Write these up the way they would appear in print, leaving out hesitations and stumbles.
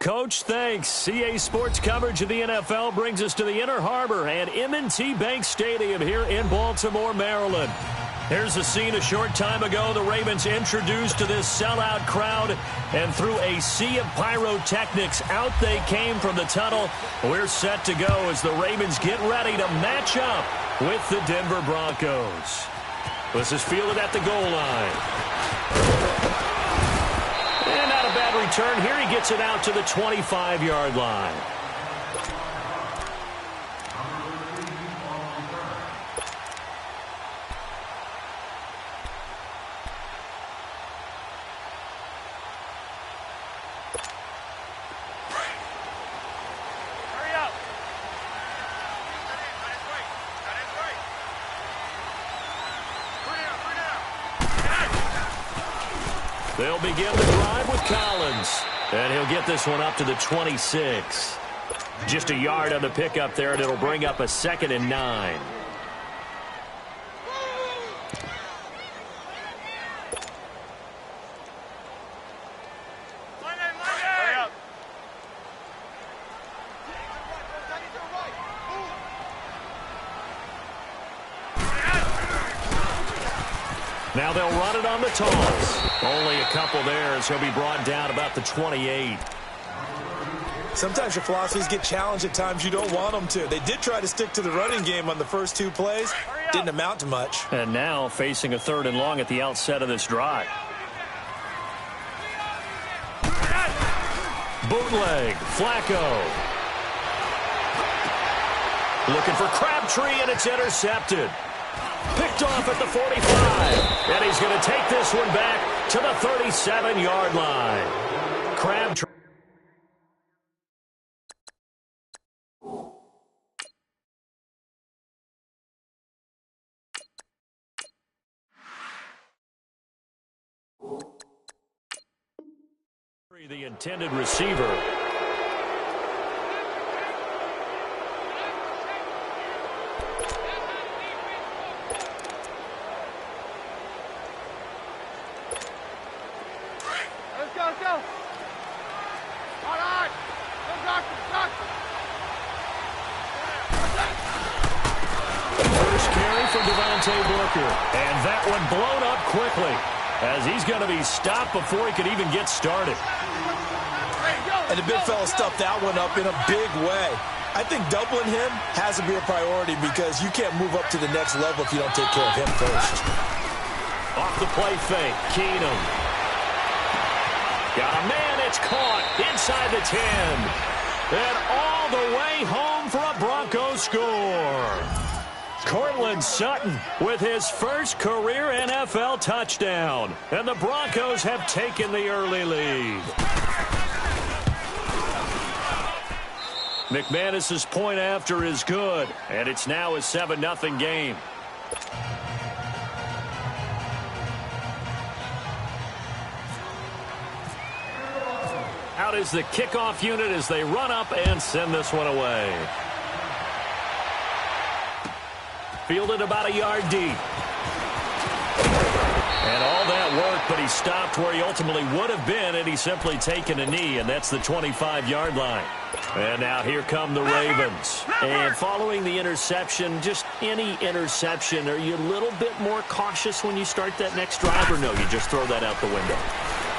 Coach, thanks. CA Sports coverage of the NFL brings us to the Inner Harbor and M&T Bank Stadium here in Baltimore, Maryland. Here's the scene a short time ago. The Ravens introduced to this sellout crowd, and through a sea of pyrotechnics, out they came from the tunnel. We're set to go as the Ravens get ready to match up with the Denver Broncos. This is fielded at the goal line. And not a bad return here. He gets it out to the 25-yard line. They'll begin the drive with Collins. And he'll get this one up to the 26. Just a yard on the pickup there, and it'll bring up a 2nd and 9. Now they'll run it on the toss. Only a couple there as he'll be brought down about the 28. Sometimes your philosophies get challenged at times you don't want them to. They did try to stick to the running game on the first 2 plays. Didn't amount to much. And now facing a 3rd and long at the outset of this drive. Bootleg, Flacco. Looking for Crabtree, and it's intercepted. Picked off at the 45. And he's going to take this one back to the 37-yard line. Crabtree. The intended receiver. And that one blown up quickly as he's going to be stopped before he could even get started. And the big fella stuffed that one up in a big way. I think doubling him has to be a priority because you can't move up to the next level if you don't take care of him first. Off the play fake, Keenum. Got a man, it's caught inside the 10. And all the way home for a Broncos score. Cortland Sutton with his first career NFL touchdown. And the Broncos have taken the early lead. McManus's point after is good. And it's now a 7-0 game. Out is the kickoff unit as they run up and send this one away. Fielded about a yard deep. And all that work, but he stopped where he ultimately would have been, and he's simply taken a knee, and that's the 25-yard line. And now here come the Ravens. And following the interception, just any interception, are you a little bit more cautious when you start that next drive, or no, you just throw that out the window?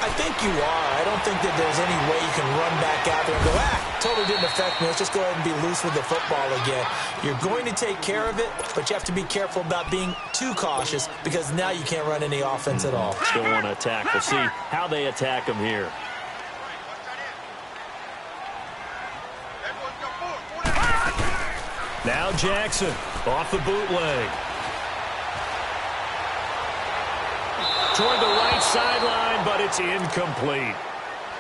I think you are. I don't think that there's any way you can run back out there and go, totally didn't affect me. Let's just go ahead and be loose with the football again. You're going to take care of it, but you have to be careful about being too cautious because now you can't run any offense at all. Still want to attack. We'll see how they attack him here. Now Jackson off the bootleg. Toward the right sideline, but it's incomplete.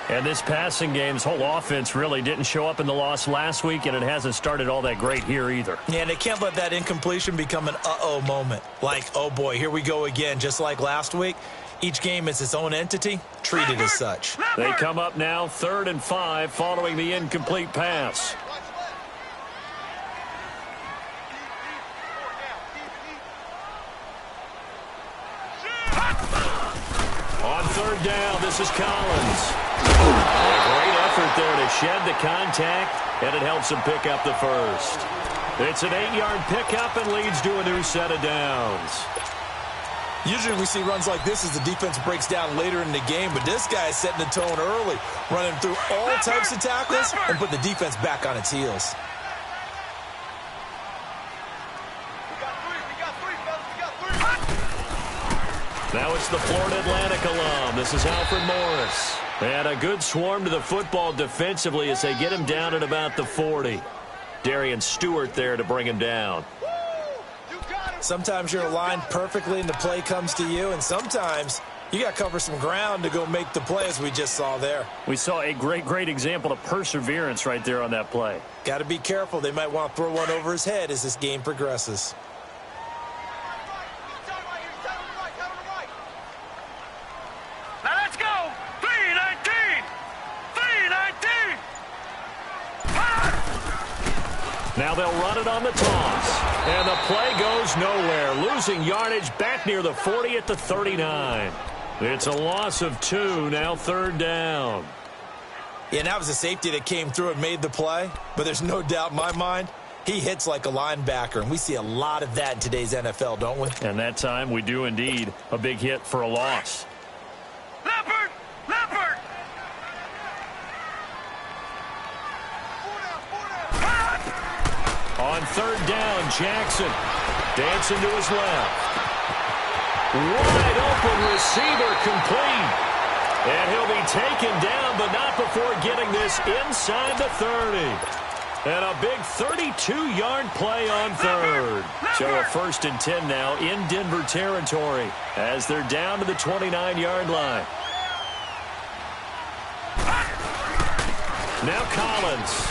And this passing game's whole offense really didn't show up in the loss last week, and it hasn't started all that great here either. Yeah, and they can't let that incompletion become an uh-oh moment. Like, oh boy, here we go again, just like last week. Each game is its own entity, treated as such. They come up now 3rd and 5 following the incomplete pass. On 3rd down, this is Collins. A great effort there to shed the contact, and it helps him pick up the first. It's an 8-yard pickup and leads to a new set of downs. Usually we see runs like this as the defense breaks down later in the game, but this guy is setting the tone early, running through all types of tackles and put the defense back on its heels. Now it's the Florida Atlantic alum. This is Alfred Morris. And a good swarm to the football defensively as they get him down at about the 40. Darian Stewart there to bring him down. Sometimes you're aligned perfectly and the play comes to you, and sometimes you got to cover some ground to go make the play, as we just saw there. We saw a great example of perseverance right there on that play. Got to be careful. They might want to throw one over his head as this game progresses. Now let's go! 319! 319! Now they'll run it on the toss. And the play goes nowhere. Losing yardage back near the 40 at the 39. It's a loss of 2, now 3rd down. Yeah, that was a safety that came through and made the play. But there's no doubt in my mind, he hits like a linebacker. And we see a lot of that in today's NFL, don't we? And that time we do indeed. A big hit for a loss. Leopard! Leopard! On 3rd down, Jackson dancing to his left. Wide open receiver complete. And he'll be taken down, but not before getting this inside the 30. And a big 32-yard play on 3rd. So a 1st and 10 now in Denver territory as they're down to the 29-yard line. Now Collins.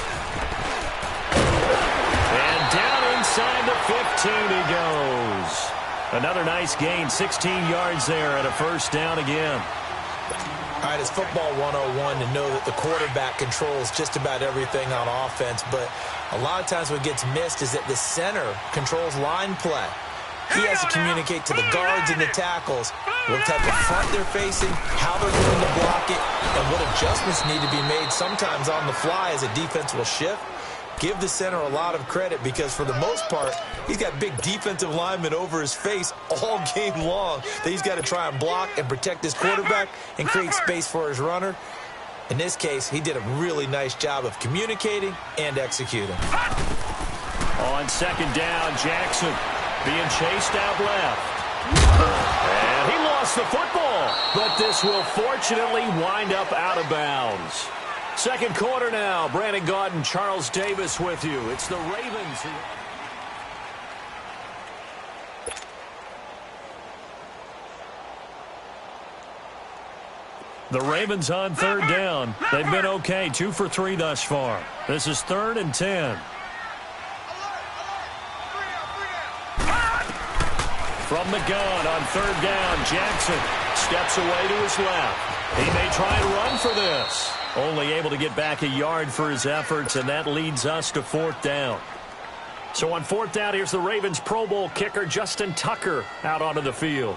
And down inside the 15 he goes. Another nice gain, 16 yards there and a 1st down again. All right, it's football 101 to know that the quarterback controls just about everything on offense, but a lot of times what gets missed is that the center controls line play. He has to communicate to the guards and the tackles what type of front they're facing, how they're going to block it, and what adjustments need to be made sometimes on the fly as a defense will shift. Give the center a lot of credit because, for the most part, he's got big defensive linemen over his face all game long that he's got to try and block and protect his quarterback and create space for his runner. In this case, he did a really nice job of communicating and executing. On 2nd down, Jackson being chased out left. And he lost the football, but this will fortunately wind up out of bounds. 2nd quarter now. Brandon Gaudin, Charles Davis with you. It's the Ravens. The Ravens on 3rd down. They've been okay, 2 for 3 thus far. This is 3rd and 10. From the gun on 3rd down, Jackson steps away to his left. He may try and run for this. Only able to get back a yard for his efforts, and that leads us to 4th down. So on 4th down, here's the Ravens Pro Bowl kicker Justin Tucker out onto the field.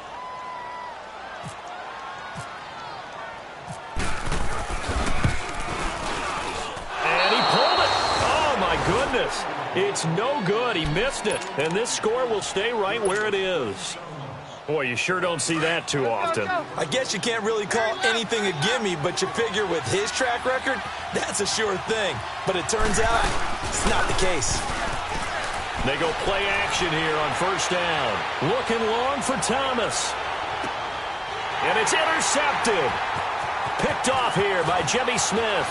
And he pulled it. Oh, my goodness. It's no good. He missed it. And this score will stay right where it is. Boy, you sure don't see that too often. I guess you can't really call anything a gimme, but you figure with his track record, that's a sure thing. But it turns out it's not the case. They go play action here on 1st down. Looking long for Thomas. And it's intercepted. Picked off here by Jimmy Smith.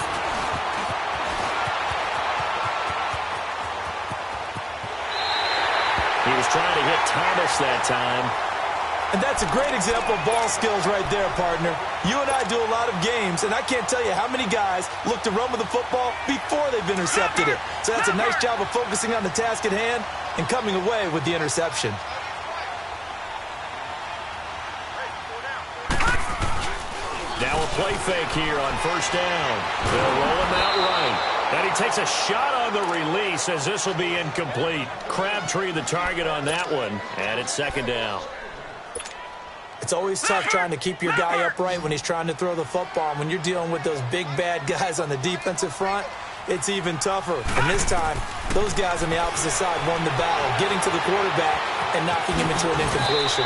He was trying to hit Thomas that time. And that's a great example of ball skills right there, partner. You and I do a lot of games, and I can't tell you how many guys look to run with the football before they've intercepted it. So that's a nice job of focusing on the task at hand and coming away with the interception. Now a play fake here on 1st down. They'll roll him out right. And he takes a shot on the release as this will be incomplete. Crabtree the target on that one, and it's 2nd down. It's always tough trying to keep your guy upright when he's trying to throw the football. And when you're dealing with those big, bad guys on the defensive front, it's even tougher. And this time, those guys on the opposite side won the battle, getting to the quarterback and knocking him into an incompletion.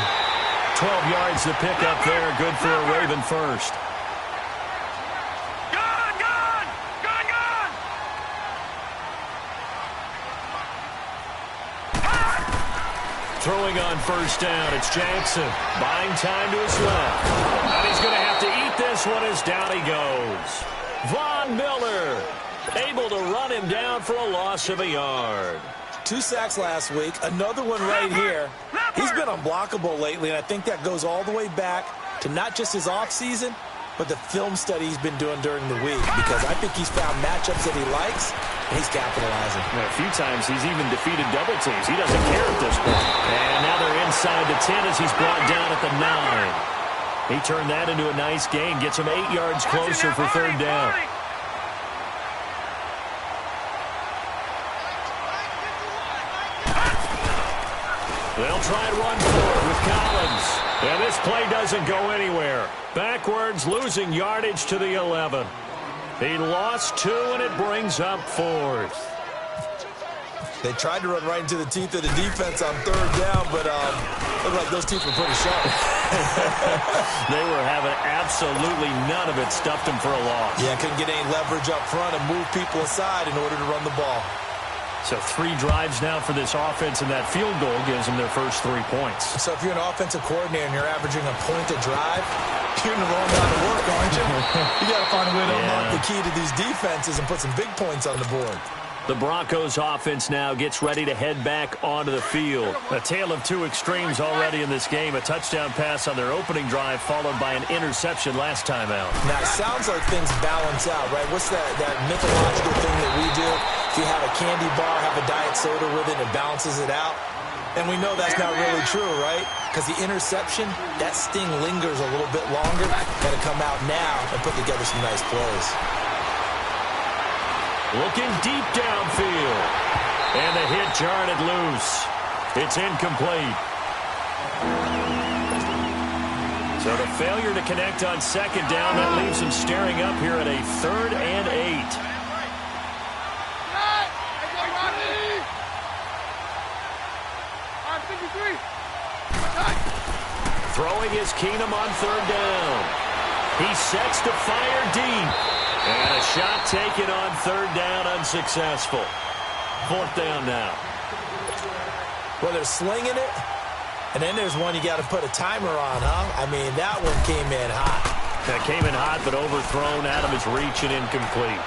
12 yards to pick up there. Good for a Raven first. Throwing on first down, it's Jackson. Buying time to his left. And he's going to have to eat this one as down he goes. Von Miller able to run him down for a loss of a yard. 2 sacks last week, another one right here. He's been unblockable lately, and I think that goes all the way back to not just his offseason, but the film study he's been doing during the week, because I think he's found matchups that he likes, and he's capitalizing. A few times he's even defeated double teams. He doesn't care at this point. And now they're inside the 10 as he's brought down at the 9. He turned that into a nice gain, gets him 8 yards closer for third down. They'll try and run forward with Collins. And this play doesn't go anywhere. Backwards, losing yardage to the 11. He lost 2, and it brings up 4th. They tried to run right into the teeth of the defense on third down, but looked like those teeth were pretty sharp. They were having absolutely none of it. Stuffed him for a loss. Yeah, couldn't get any leverage up front and move people aside in order to run the ball. So 3 drives now for this offense, and that field goal gives them their first 3 points. So if you're an offensive coordinator and you're averaging a point a drive, you're in the wrong line of work, aren't you? You got to find a way to unlock the key to these defenses and put some big points on the board. The Broncos offense now gets ready to head back onto the field. A tale of 2 extremes already in this game. A touchdown pass on their opening drive followed by an interception last time out. Now, it sounds like things balance out, right? What's that mythological thing that we do? If you have a candy bar, have a diet soda with it, it balances it out. And we know that's not really true, right? Because the interception, that sting lingers a little bit longer. Got to come out now and put together some nice plays. Looking deep downfield. And the hit jarred it loose. It's incomplete. So the failure to connect on second down, that leaves him staring up here at a 3rd and 8. Throwing is Keenum on third down. He sets to fire deep. And a shot taken on third down, unsuccessful. 4th down now. Well, they're slinging it, and then there's one you got to put a timer on, huh? I mean, that one came in hot. That came in hot, but overthrown out of his reach and incomplete.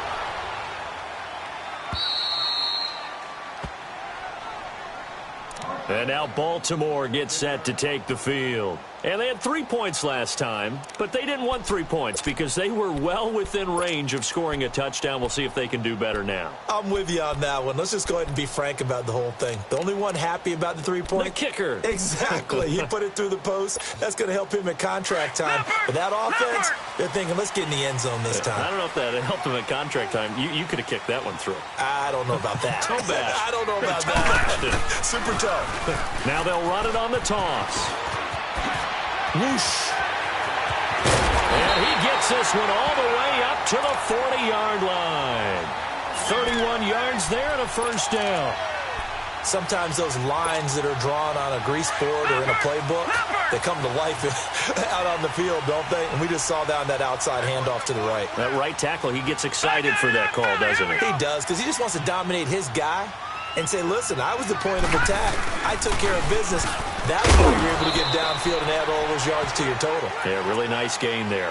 And now Baltimore gets set to take the field. And they had 3 points last time, but they didn't want 3 points because they were well within range of scoring a touchdown. We'll see if they can do better now. I'm with you on that one. Let's just go ahead and be frank about the whole thing. The only one happy about the 3 points? The kicker. Exactly. He put it through the post. That's going to help him at contract time. But that offense, they're thinking, let's get in the end zone this time. I don't know if that helped him at contract time. You could have kicked that one through. I don't know about that. Toe bash. I don't know about that. Super toe. Now they'll run it on the toss. Whoosh. And he gets this one all the way up to the 40-yard line. 31 yards there and a first down. Sometimes those lines that are drawn on a grease board or in a playbook, they come to life out on the field, don't they? And we just saw down that outside handoff to the right. That right tackle, he gets excited for that call, doesn't he? He does, because he just wants to dominate his guy and say, listen, I was the point of attack. I took care of business. That's why you're able to get downfield and add all those yards to your total. Yeah, really nice gain there.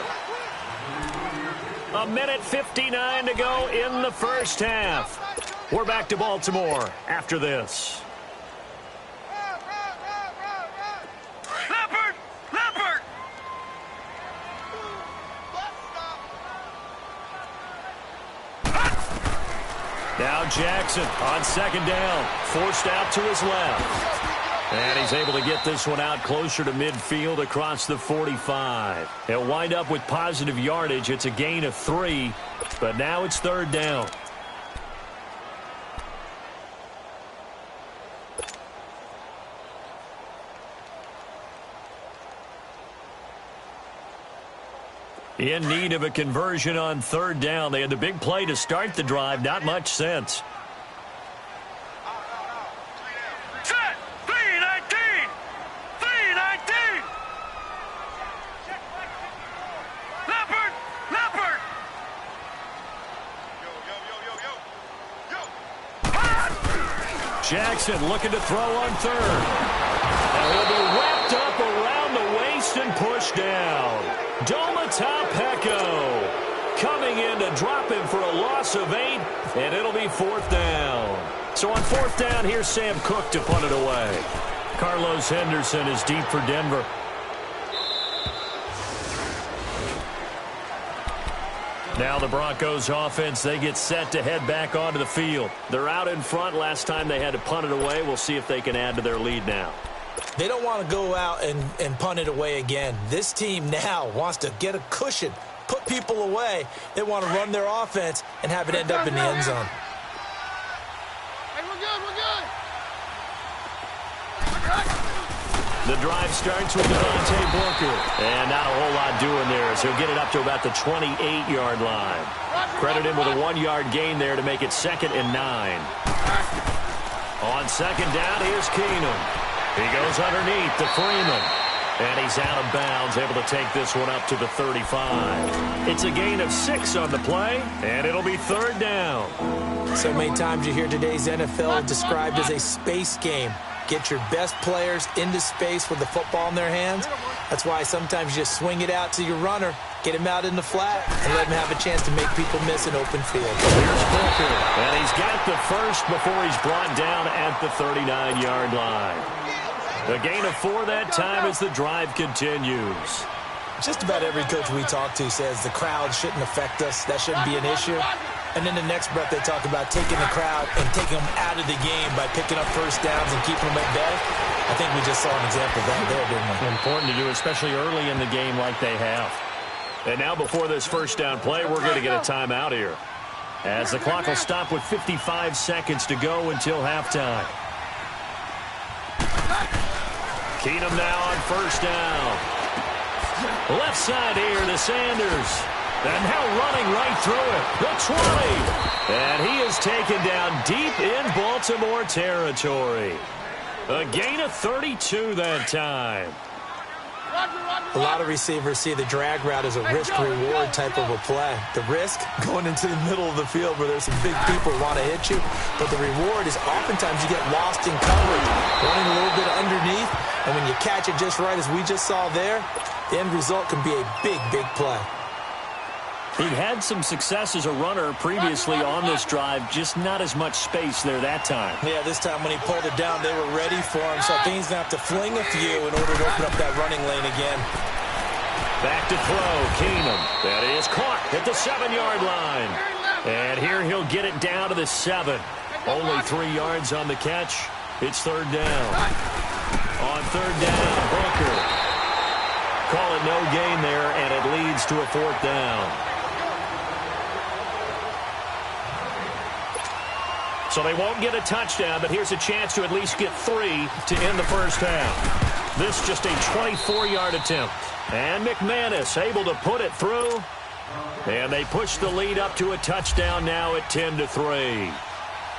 1:59 to go in the first half. We're back to Baltimore after this. Leopard! Leopard! Now Jackson on second down. Forced out to his left. And he's able to get this one out closer to midfield across the 45. He'll wind up with positive yardage. It's a gain of 3, but now it's third down. In need of a conversion on third down. They had the big play to start the drive. Not much sense. Set. 319. 319. Leopard. Leopard. Jackson looking to throw on third. And he'll be wrapped up around the waist and pushed down. Peko coming in to drop him for a loss of 8, and it'll be fourth down. So on fourth down, here's Sam Cook to punt it away. Carlos Henderson is deep for Denver. Now the Broncos offense, they get set to head back onto the field. They're out in front. Last time they had to punt it away. We'll see if they can add to their lead now. They don't want to go out and punt it away again. This team now wants to get a cushion, put people away. They want to run their offense and have it end up in the end zone. Hey, we're good, we're good. The drive starts with Devontae Booker. And not a whole lot doing there as he'll get it up to about the 28-yard line. Credit him with a 1-yard gain there to make it 2nd and 9. On second down, here's Keenum. He goes underneath to Freeman. And he's out of bounds, able to take this one up to the 35. It's a gain of 6 on the play, and it'll be third down. So many times you hear today's NFL described as a space game. Get your best players into space with the football in their hands. That's why sometimes you just swing it out to your runner, get him out in the flat, and let him have a chance to make people miss an open field. Here's Booker, and he's got the first before he's brought down at the 39-yard line. A gain of 4 that time as the drive continues. Just about every coach we talk to says the crowd shouldn't affect us. That shouldn't be an issue. And then the next breath they talk about taking the crowd and taking them out of the game by picking up first downs and keeping them at bay. I think we just saw an example of that there, didn't we? Important to do, especially early in the game like they have. And now before this first down play, we're going to get a timeout here, as the clock will stop with 55 seconds to go until halftime. Keenum now on first down. Left side here to Sanders. And now running right through it. The 20. And he is taken down deep in Baltimore territory. A gain of 32 that time. A lot of receivers see the drag route as a risk-reward type of a play. The risk, going into the middle of the field where there's some big people who want to hit you. But the reward is oftentimes you get lost in coverage, running a little bit underneath. And when you catch it just right, as we just saw there, the end result can be a big, big play. He'd had some success as a runner previously on this drive, just not as much space there that time. Yeah, this time when he pulled it down, they were ready for him. So I think he's going to have to fling a few in order to open up that running lane again. Back to throw, Keenum. That is caught at the 7-yard line. And here he'll get it down to the 7. Only 3 yards on the catch. It's third down. On third down, Booker. Call it no gain there, and it leads to a fourth down. So they won't get a touchdown, but here's a chance to at least get 3 to end the first half. This just a 24-yard attempt. And McManus able to put it through. And they push the lead up to a touchdown now at 10-3.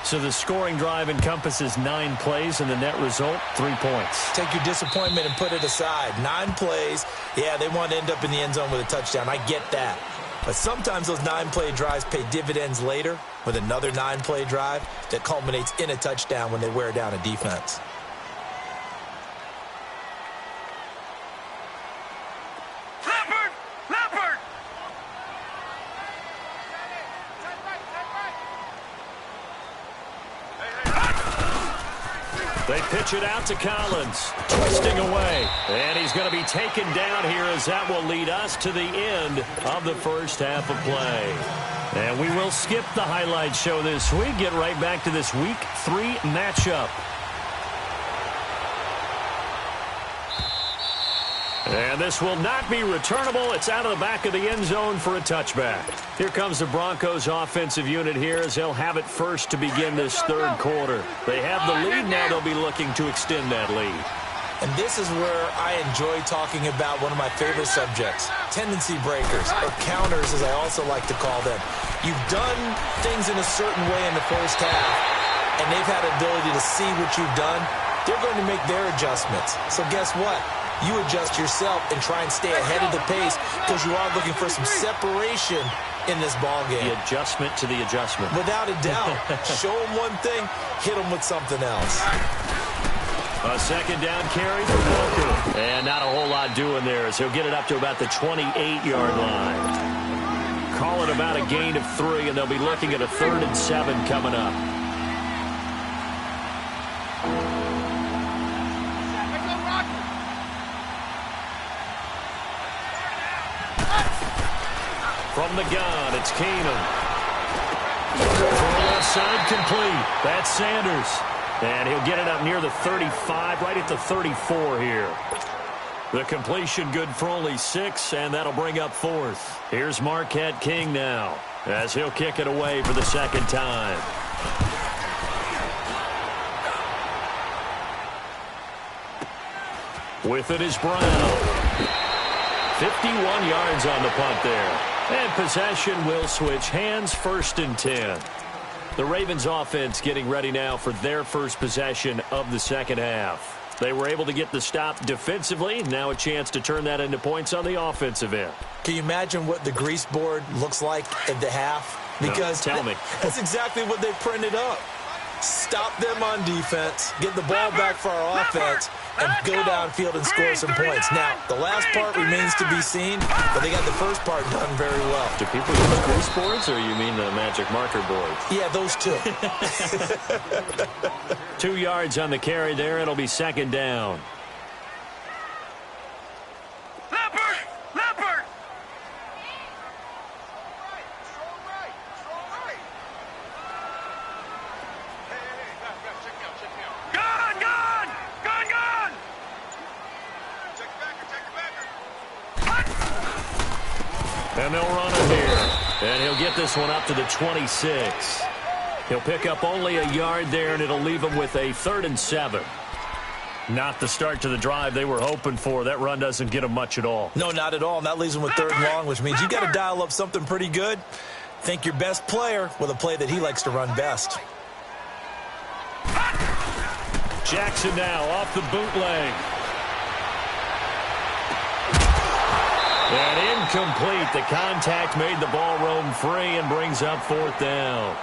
So the scoring drive encompasses 9 plays, and the net result, 3 points. Take your disappointment and put it aside. 9 plays. Yeah, they want to end up in the end zone with a touchdown. I get that. But sometimes those 9-play drives pay dividends later with another 9-play drive that culminates in a touchdown when they wear down a defense. Leopard! Leopard! They pitch it out to Collins, twisting away. And he's going to be taken down here as that will lead us to the end of the first half of play. And we will skip the highlight show this week, get right back to this Week 3 matchup. And this will not be returnable. It's out of the back of the end zone for a touchback. Here comes the Broncos offensive unit here as they'll have it first to begin this third quarter. They have the lead. Now they'll be looking to extend that lead. And this is where I enjoy talking about one of my favorite subjects, tendency breakers, or counters as I also like to call them. You've done things in a certain way in the first half, and they've had the ability to see what you've done. They're going to make their adjustments. So guess what? You adjust yourself and try and stay ahead of the pace because you are looking for some separation in this ball game. The adjustment to the adjustment. Without a doubt. Show them one thing, hit them with something else. A second down carry for Booker. And not a whole lot doing there as he'll get it up to about the 28-yard line. Call it about a gain of 3, and they'll be looking at a 3rd and 7 coming up. From the gun, it's Keenum. From the left side, complete. That's Sanders. And he'll get it up near the 35, right at the 34 here. The completion good for only 6, and that'll bring up 4th. Here's Marquette King now, as he'll kick it away for the second time. With it is Brown. 51 yards on the punt there. And possession will switch hands, 1st and 10. The Ravens offense getting ready now for their first possession of the second half. They were able to get the stop defensively. Now a chance to turn that into points on the offensive end. Can you imagine what the grease board looks like at the half? Because no, tell me. That's exactly what they printed up. Stop them on defense, get the ball back for our offense, and go downfield and score some points. Now, the last part remains to be seen, but they got the first part done very well. Do people use grease boards, or you mean the magic marker board? Yeah, those two. 2 yards on the carry there. It'll be second down. Leopard! Gun! And they'll run it here. And he'll get this one up to the 26. He'll pick up only a yard there, and it'll leave him with a 3rd and 7. Not the start to the drive they were hoping for. That run doesn't get them much at all. No, not at all. And that leaves them with 3rd and long, which means you got to dial up something pretty good. Think your best player with a play that he likes to run best. Jackson now off the bootleg. And incomplete. The contact made the ball roam free and brings up 4th down.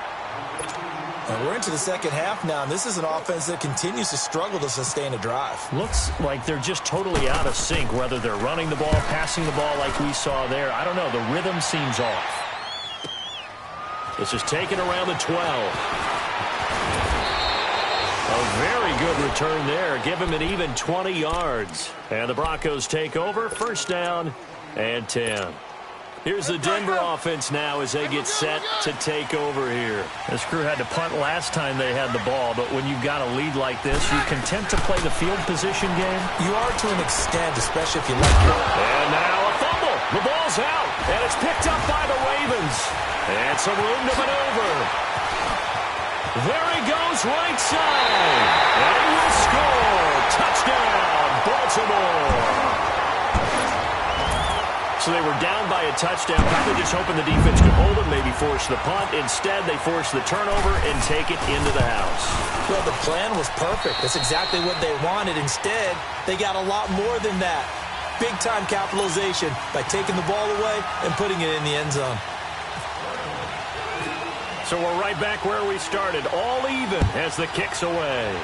And we're into the second half now, and this is an offense that continues to struggle to sustain a drive. Looks like they're just totally out of sync, whether they're running the ball, passing the ball like we saw there. I don't know. The rhythm seems off. This is taken around the 12. A very good return there. Give him an even 20 yards. And the Broncos take over. 1st down and 10. Here's the Denver offense now as they get set to take over here. This crew had to punt last time they had the ball, but when you've got a lead like this, you're content to play the field position game? You are to an extent, especially if you like it. And now a fumble. The ball's out, and it's picked up by the Ravens. And some room to maneuver. There he goes, right side. And he will score. Touchdown, Baltimore. So they were down by a touchdown, probably just hoping the defense could hold them, maybe force the punt. Instead, they force the turnover and take it into the house. Well, the plan was perfect. That's exactly what they wanted. Instead, they got a lot more than that. Big-time capitalization by taking the ball away and putting it in the end zone. So we're right back where we started, all even as the kick's away.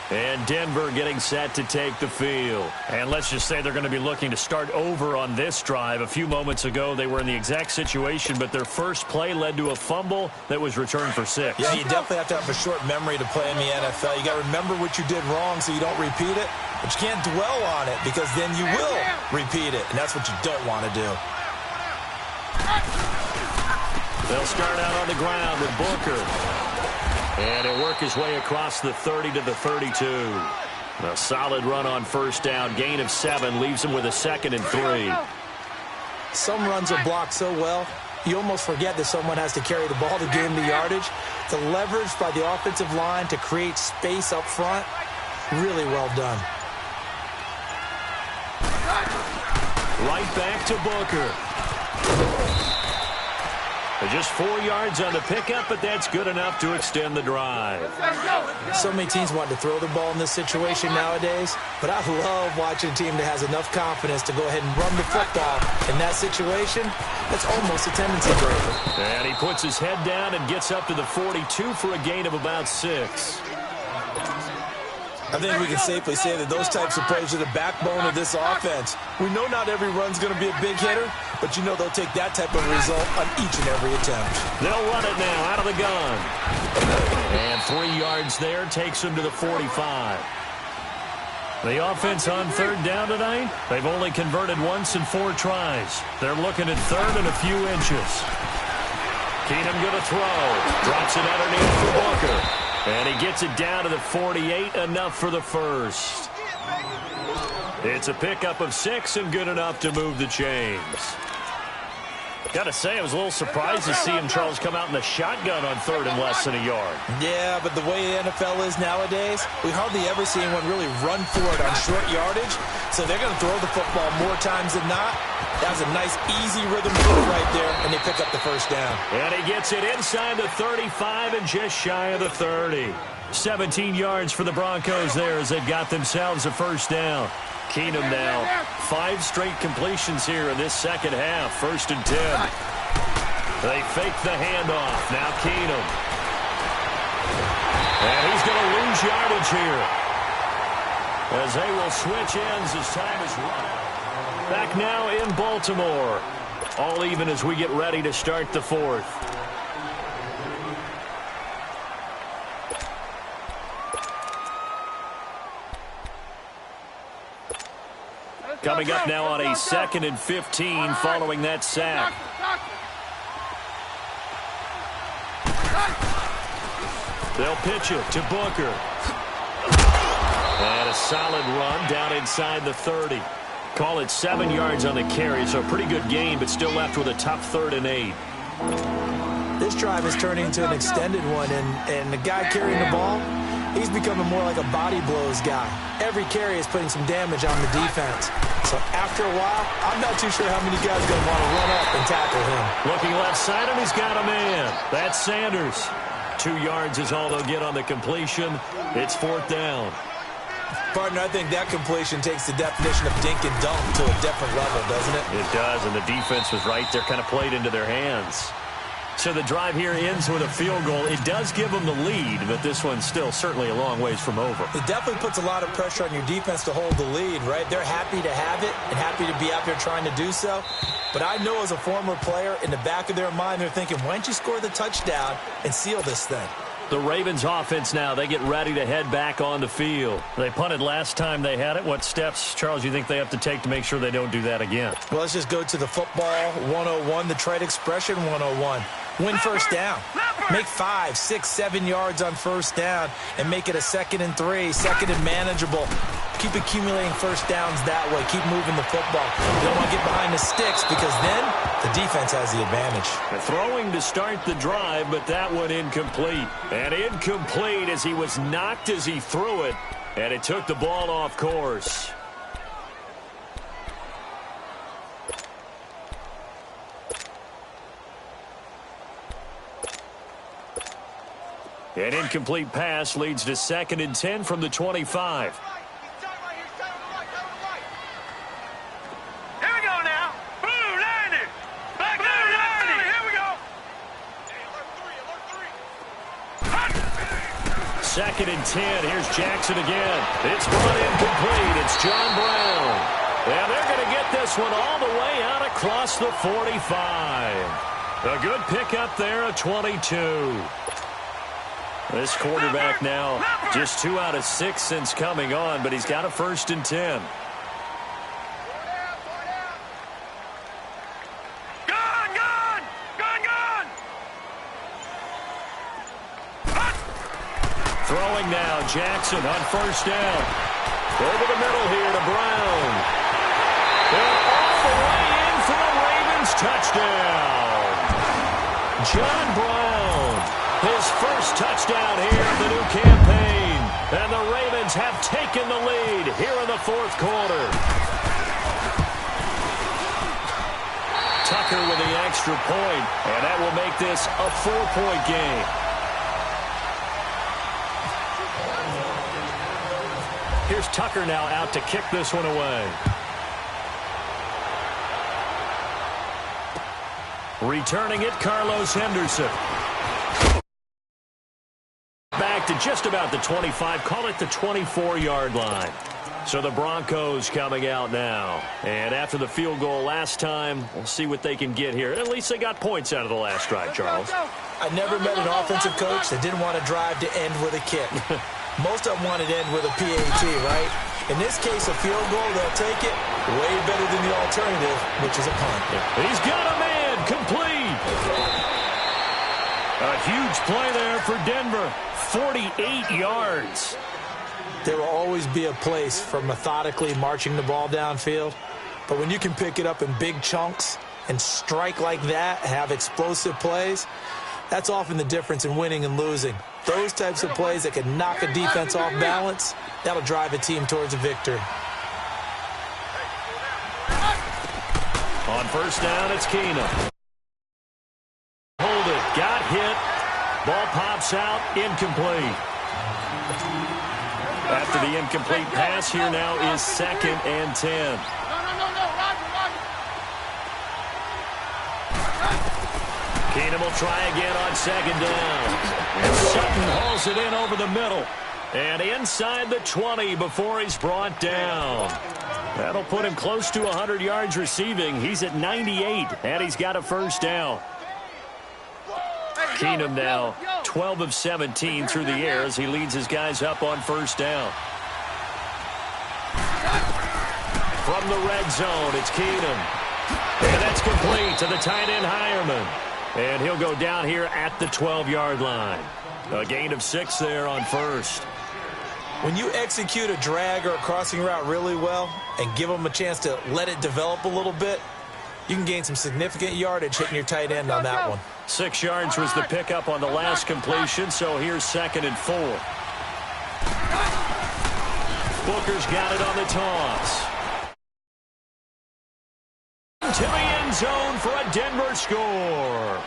And Denver getting set to take the field. And let's just say they're going to be looking to start over on this drive. A few moments ago, they were in the exact situation, but their first play led to a fumble that was returned for 6. Yeah, you definitely have to have a short memory to play in the NFL. You got to remember what you did wrong so you don't repeat it. But you can't dwell on it because then you will repeat it. And that's what you don't want to do. They'll start out on the ground with Booker. And he'll work his way across the 30 to the 32. A solid run on 1st down. Gain of 7 leaves him with a 2nd and 3. Some runs are blocked so well, you almost forget that someone has to carry the ball to gain the yardage. The leverage by the offensive line to create space up front, really well done. Right back to Booker. Just 4 yards on the pickup, but that's good enough to extend the drive. So many teams want to throw the ball in this situation nowadays, but I love watching a team that has enough confidence to go ahead and run the football. In that situation, that's almost a tendency breaker. And he puts his head down and gets up to the 42 for a gain of about 6. I think we can safely say that those types of plays are the backbone of this offense. We know not every run's going to be a big hitter, but you know they'll take that type of result on each and every attempt. They'll run it now out of the gun. And 3 yards there takes him to the 45. The offense on third down tonight, they've only converted once in 4 tries. They're looking at third and a few inches. Keenum going to throw. Drops it underneath for Booker. And he gets it down to the 48, enough for the first. It's a pickup of 6 and good enough to move the chains. Got to say, I was a little surprised to see him, Charles, come out in the shotgun on third and less than a yard. Yeah, but the way the NFL is nowadays, we hardly ever see anyone really run for it on short yardage. So they're going to throw the football more times than not. That was a nice, easy rhythm throw right there, and they pick up the first down. And he gets it inside the 35 and just shy of the 30. 17 yards for the Broncos there as they've got themselves a first down. Keenum now 5 straight completions here in this second half. 1st and 10. They fake the handoff. Now Keenum. And he's going to lose yardage here as they will switch ends as time is run. Back now in Baltimore. All even as we get ready to start the 4th. Coming up now on a 2nd and 15 following that sack. They'll pitch it to Booker. And a solid run down inside the 30. Call it 7 yards on the carry, so a pretty good game, but still left with a tough 3rd and 8. This drive is turning into an extended one, and the guy carrying the ball, he's becoming more like a body blows guy. Every carry is putting some damage on the defense. So after a while, I'm not too sure how many guys are going to want to run up and tackle him. Looking left side, and he's got a man. That's Sanders. 2 yards is all they'll get on the completion. It's 4th down. Partner, I think that completion takes the definition of dink and dunk to a different level, doesn't it? It does, and the defense was right there, kind of played into their hands. So the drive here ends with a field goal. It does give them the lead, but this one's still certainly a long ways from over. It definitely puts a lot of pressure on your defense to hold the lead, right? They're happy to have it and happy to be out there trying to do so. But I know as a former player, in the back of their mind, they're thinking, why don't you score the touchdown and seal this thing? The Ravens offense now, they get ready to head back on the field. They punted last time they had it. What steps, Charles, you think they have to take to make sure they don't do that again? Well, let's just go to the football 101, the trade expression 101. Win first down. Make 5, 6, 7 yards on first down and make it a 2nd and 3, 2nd and manageable. Keep accumulating first downs that way. Keep moving the football. You don't want to get behind the sticks because then the defense has the advantage. Throwing to start the drive, but that one incomplete. And incomplete as he was knocked as he threw it, and it took the ball off course. An incomplete pass leads to 2nd and 10 from the 25. Here we go now. Blue 90. Back to 90. Here we go. 2nd and 10. Here's Jackson again. It's brought incomplete. It's John Brown. And they're going to get this one all the way out across the 45. A good pickup there, a 22. This quarterback now just 2 out of 6 since coming on, but he's got a 1st and 10. Throwing now, Jackson on first down. Over the middle here to Brown. And all the way in for the Ravens touchdown. John Brown. His first touchdown here of the new campaign. And the Ravens have taken the lead here in the fourth quarter. Tucker with the extra point, and that will make this a 4-point game. Here's Tucker now out to kick this one away. Returning it, Carlos Henderson. Back to just about the 25, call it the 24-yard line. So the Broncos coming out now. And after the field goal last time, we'll see what they can get here. At least they got points out of the last drive, Charles. I never met an offensive coach that didn't want to drive to end with a kick. Most of them wanted to end with a PAT, right? In this case, a field goal, they'll take it way better than the alternative, which is a punt. He's got a man, complete. A huge play there for Denver, 48 yards. There will always be a place for methodically marching the ball downfield, but when you can pick it up in big chunks and strike like that, have explosive plays, that's often the difference in winning and losing. Those types of plays that can knock a defense off balance, that'll drive a team towards a victory. On first down, it's Keenum. Hold it, got hit. Ball pops out, incomplete. After the incomplete pass, here now is 2nd and 10. Keenum will try again on 2nd down. And Sutton hauls it in over the middle. And inside the 20 before he's brought down. That'll put him close to 100 yards receiving. He's at 98, and he's got a first down. Keenum now 12 of 17 through the air as he leads his guys up on first down. From the red zone, it's Keenum. And that's complete to the tight end Hireman. And he'll go down here at the 12-yard line. A gain of 6 there on first. When you execute a drag or a crossing route really well and give them a chance to let it develop a little bit, you can gain some significant yardage hitting your tight end on that one. 6 yards was the pickup on the last completion, so here's 2nd and 4. Booker's got it on the toss. To the end zone for a Denver score.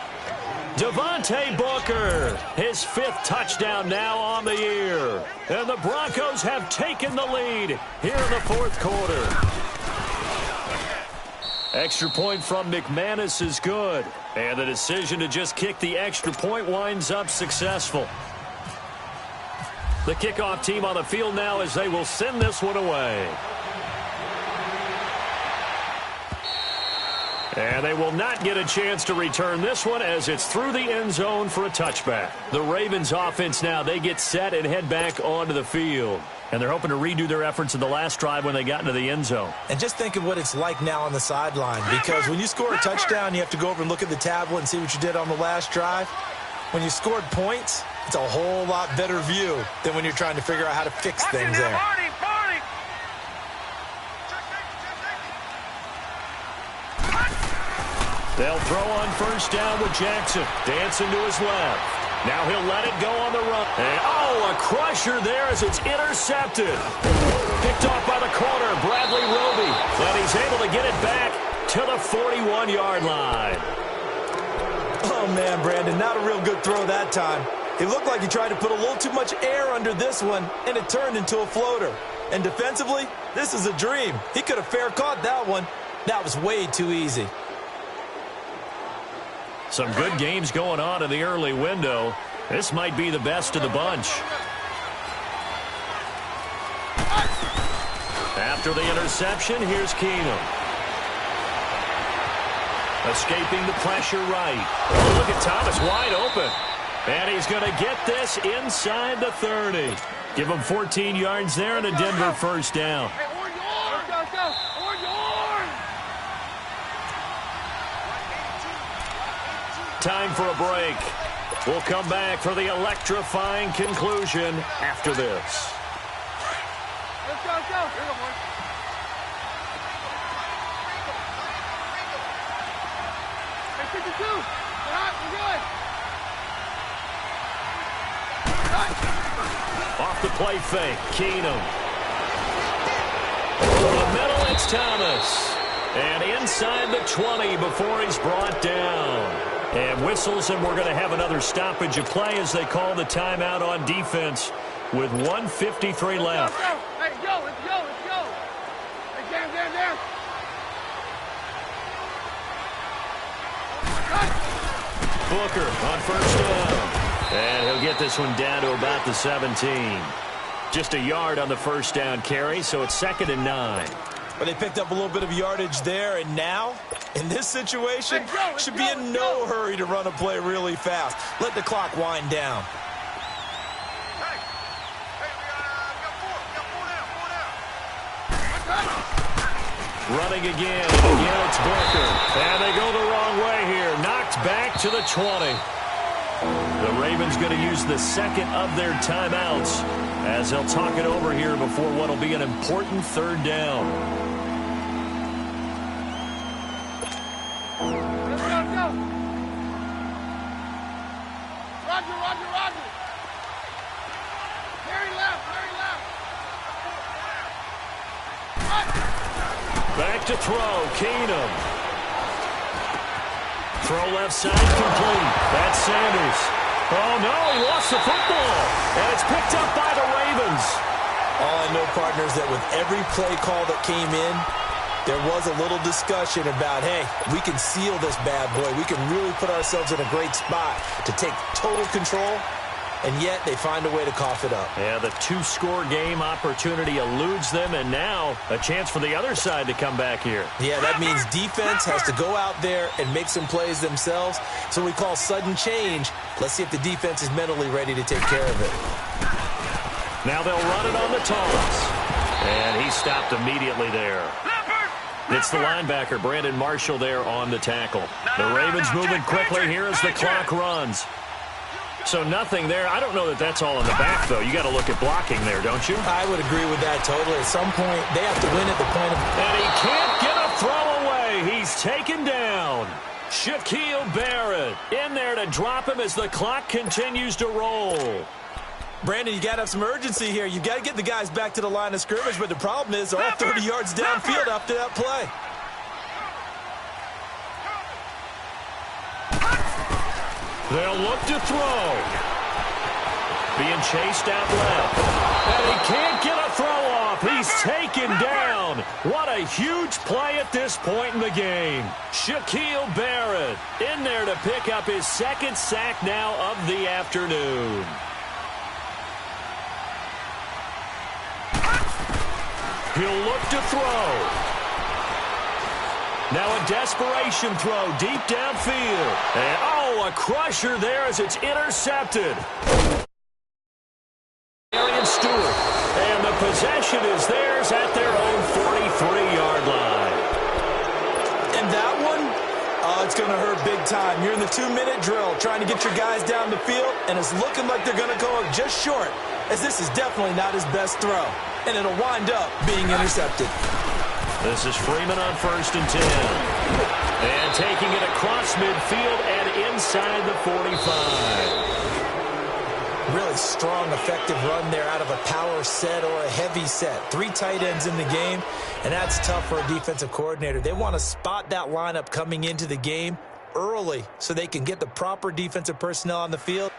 Devontae Booker, his 5th touchdown now on the year. And the Broncos have taken the lead here in the fourth quarter. Extra point from McManus is good. And the decision to just kick the extra point winds up successful. The kickoff team on the field now as they will send this one away. And they will not get a chance to return this one as it's through the end zone for a touchback. The Ravens offense now, they get set and head back onto the field. And they're hoping to redo their efforts in the last drive when they got into the end zone. And just think of what it's like now on the sideline, because when you score a touchdown, you have to go over and look at the tablet and see what you did on the last drive. When you scored points, it's a whole lot better view than when you're trying to figure out how to fix things there. They'll throw on first down with Jackson. Dancing to his left. Now he'll let it go on the run. And, a crusher there as it's intercepted. Picked off by the corner, Bradley Roby. And he's able to get it back to the 41-yard line. Oh, man, Brandon, not a real good throw that time. It looked like he tried to put a little too much air under this one, and it turned into a floater. And defensively, this is a dream. He could have fair caught that one. That was way too easy. Some good games going on in the early window. This might be the best of the bunch. After the interception, here's Keenum. Escaping the pressure right. Oh, look at Thomas wide open. And he's going to get this inside the 30. Give him 14 yards there and a Denver first down. Time for a break. We'll come back for the electrifying conclusion after this. Let's go, let's go. Here we go, boys. Hey, 52. Off the play fake, Keenum. Over the middle, it's Thomas. And inside the 20 before he's brought down. And whistles, and we're going to have another stoppage of play as they call the timeout on defense with 1:53 left. Hey, go, let's go, let's go. Hey, down. Booker on first down. And he'll get this one down to about the 17. Just a yard on the first down carry, so it's 2nd and 9. But they picked up a little bit of yardage there, and now, in this situation, should be in no hurry to run a play really fast. Let the clock wind down. Hey, we got four down. Running again, and again it's Booker. And they go the wrong way here. Knocked back to the 20. The Ravens going to use the second of their timeouts as they'll talk it over here before what will be an important 3rd down. Let's go. Roger. Very left. Back to throw, Keenum. Throw left side complete. That's Sanders. Oh, no, he lost the football. And it's picked up by the Ravens. All I know, partners, that with every play call that came in, there was a little discussion about, hey, we can seal this bad boy. We can really put ourselves in a great spot to take total control, and yet they find a way to cough it up. Yeah, the 2-score game opportunity eludes them, and now a chance for the other side to come back here. Yeah, that means defense has to go out there and make some plays themselves. So we call sudden change. Let's see if the defense is mentally ready to take care of it. Now they'll run it on the toss. And he stopped immediately there. It's the linebacker, Brandon Marshall, there on the tackle. The Ravens moving quickly here as the clock runs. So nothing there. I don't know that that's all in the back, though. You got to look at blocking there, don't you? I would agree with that totally. At some point, they have to win at the point of... And he can't get a throw away. He's taken down. Shaquille Barrett in there to drop him as the clock continues to roll. Brandon, you got to have some urgency here. You got to get the guys back to the line of scrimmage, but the problem is all 30 yards downfield after that play. They'll look to throw. Being chased out left. And he can't get a throw off. He's taken down. What a huge play at this point in the game. Shaquille Barrett in there to pick up his 2nd sack now of the afternoon. He'll look to throw. Now a desperation throw deep downfield. And, oh, a crusher there as it's intercepted. Arian Stewart. And the possession is theirs at their own 43-yard line. And that one, it's going to hurt big time. You're in the 2-minute drill trying to get your guys down the field, and it's looking like they're going to go just short, as this is definitely not his best throw. And it'll wind up being intercepted. This is Freeman on 1st and 10. And taking it across midfield and inside the 45. Really strong, effective run there out of a power set or a heavy set. 3 tight ends in the game, and that's tough for a defensive coordinator. They want to spot that lineup coming into the game early so they can get the proper defensive personnel on the field.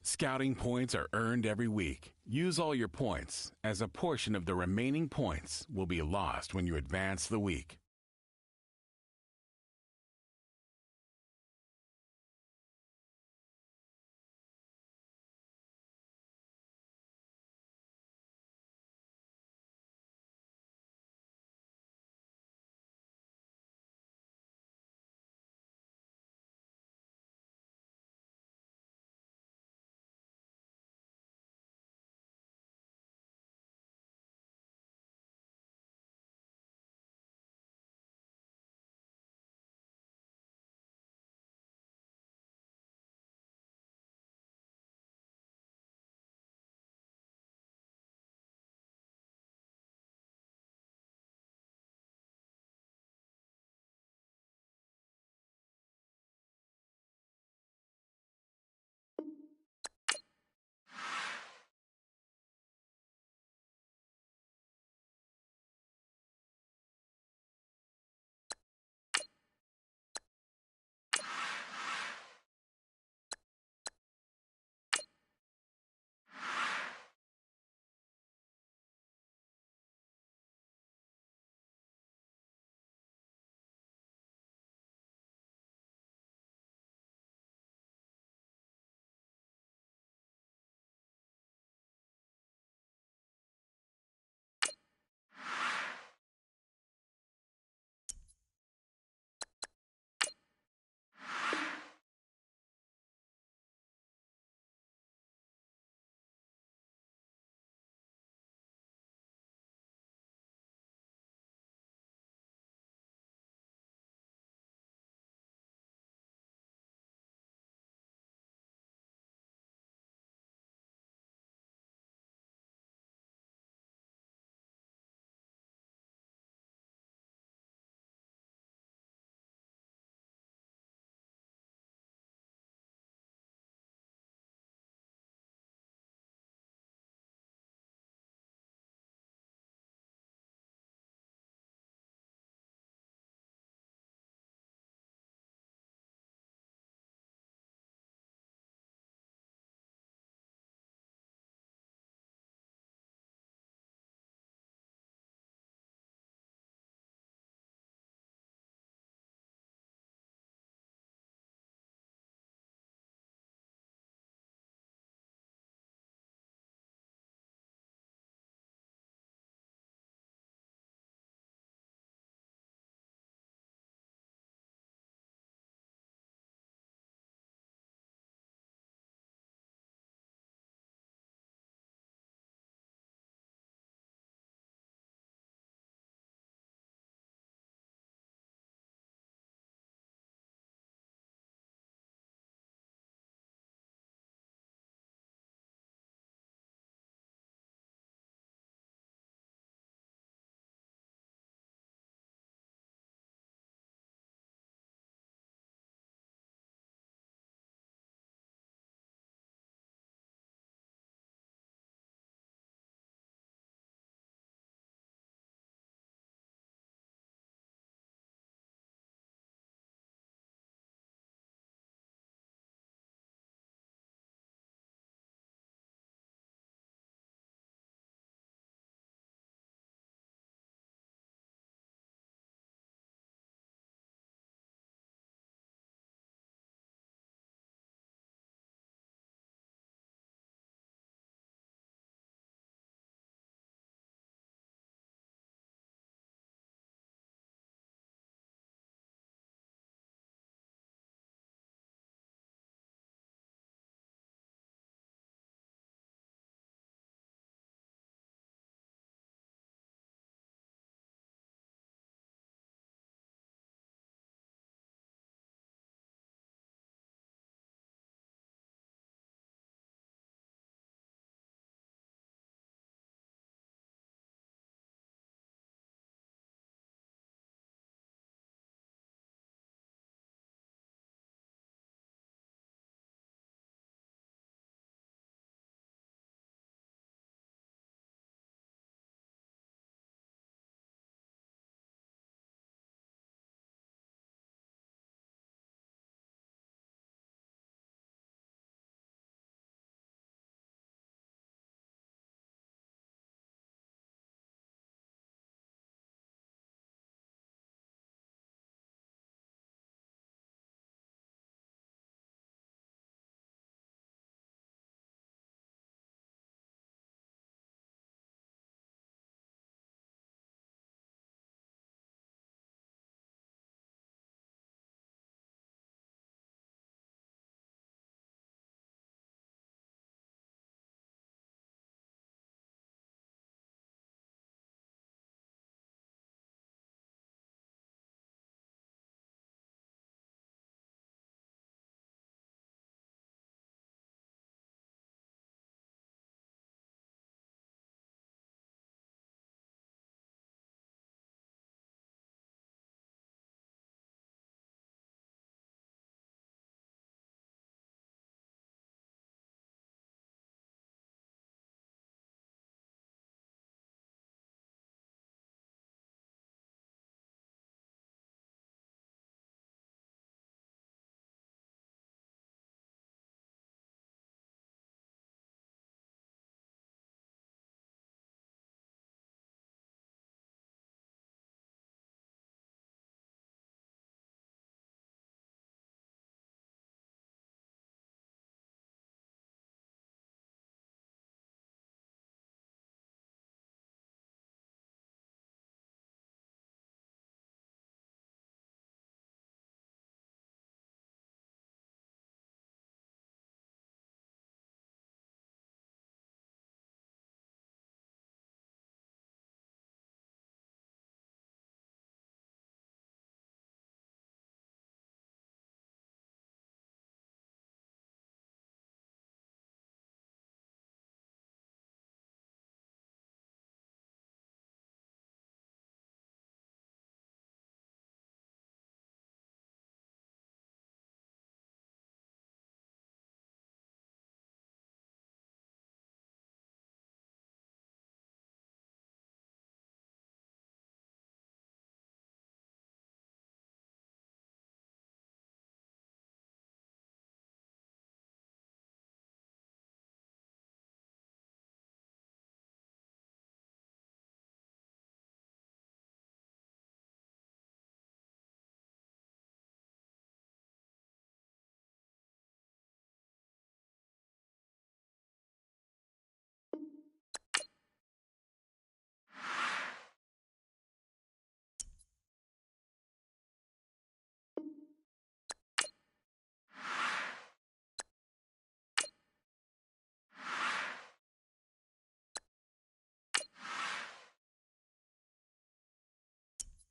Scouting points are earned every week. Use all your points, as a portion of the remaining points will be lost when you advance the week.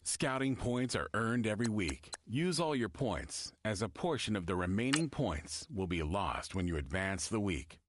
Scouting points are earned every week. Use all your points, as a portion of the remaining points will be lost when you advance the week.